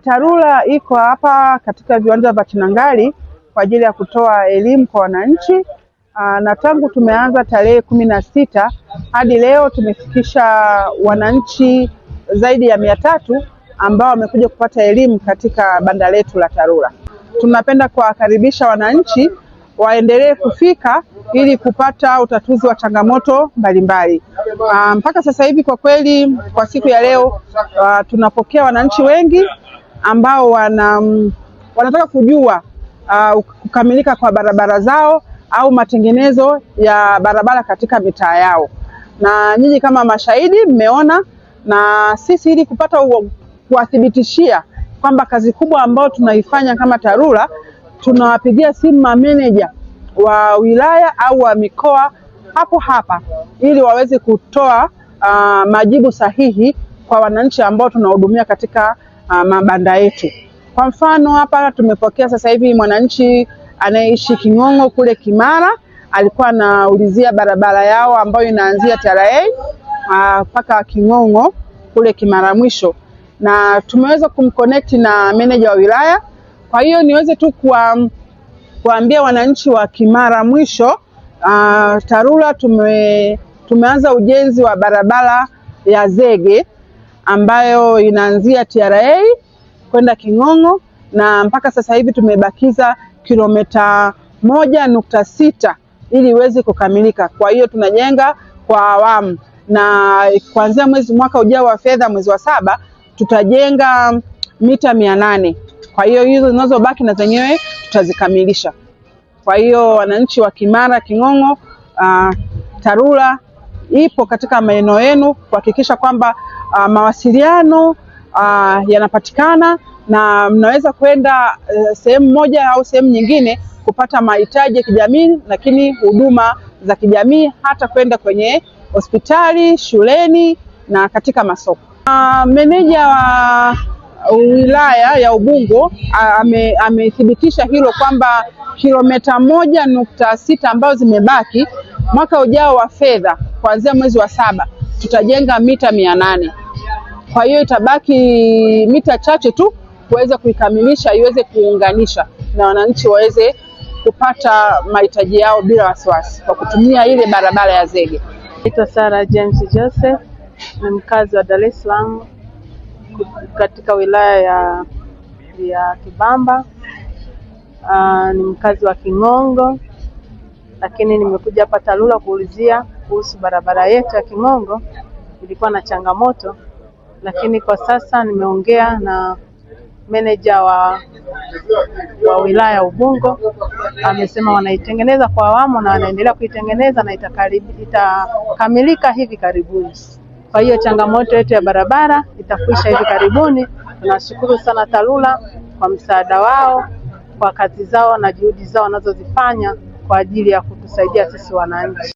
TARURA iko hapa katika viwanja vya Chinangali kwa ajili ya kutoa elimu kwa wananchi, na tangu tumeanza tarehe 16 hadi leo tumefikisha wananchi zaidi ya 300 ambao wamekuja kupata elimu katika banda letu la TARURA. Tunapenda kuwakaribisha wananchi waendelee kufika ili kupata utatuzi wa changamoto mbalimbali. Mpaka sasa hivi kwa kweli kwa siku ya leo tunapokea wananchi wengi ambao wanataka kujua kukamilika kwa barabara zao au matengenezo ya barabara katika mitaa yao. Na nyinyi kama mashahidi mmeona, na sisi ili kupata kuwathibitishia kwamba kazi kubwa ambayo tunaifanya kama TARURA, tunawapigia simu mameneja wa wilaya au wa mikoa hapo hapa ili waweze kutoa majibu sahihi kwa wananchi ambao tunahudumia katika mabanda yetu. Kwa mfano hapa tumepokea sasa hivi mwananchi anayeishi King'ong'o kule Kimara, alikuwa anaulizia barabara yao ambayo inaanzia TRA mpaka King'ong'o kule Kimara mwisho, na tumeweza kumconnect na meneja wa wilaya. Kwa hiyo niweze tu kuambia wananchi wa Kimara mwisho, TARURA tumeanza ujenzi wa barabara ya zege ambayo inaanzia TRA kwenda King'ong'o, na mpaka sasa hivi tumebakiza kilomita 1.6 ili iweze kukamilika. Kwa hiyo tunajenga kwa awamu, na kuanzia mwaka ujao wa fedha mwezi wa 7 tutajenga mita 800. Kwa hiyo hizo zinazobaki na zenyewe tutazikamilisha. Kwa hiyo wananchi wa Kimara, King'ong'o, TARURA ipo katika maeneo yenu kuhakikisha kwamba mawasiliano yanapatikana na mnaweza kwenda sehemu moja au sehemu nyingine kupata mahitaji ya kijamii, lakini huduma za kijamii, hata kwenda kwenye hospitali, shuleni na katika masoko. Meneja wa wilaya ya Ubungo amethibitisha hilo kwamba kilomita 1.6 ambazo zimebaki mwaka ujao wa fedha kuanzia mwezi wa 7 tutajenga mita 800. Kwa hiyo itabaki mita chache tu kuweza kuikamilisha iweze kuunganisha na wananchi waweze kupata mahitaji yao bila wasiwasi kwa kutumia ile barabara ya zege. Naitwa Sarah James Joseph, ni mkazi wa Dar es Salaam katika wilaya ya Kibamba. Ni mkazi wa King'ong'o, lakini nimekuja hapa TARURA kuulizia kuhusu barabara yetu ya King'ong'o. Ilikuwa na changamoto, lakini kwa sasa nimeongea na meneja wa wilaya ya Ubungo, amesema wanaitengeneza kwa awamu na wanaendelea kuitengeneza na itakamilika hivi karibuni. Kwa hiyo changamoto yetu ya barabara itakwisha hivi karibuni. Tunashukuru sana TARURA kwa msaada wao, kwa kazi zao na juhudi zao wanazozifanya kwa ajili ya kutusaidia sisi wananchi.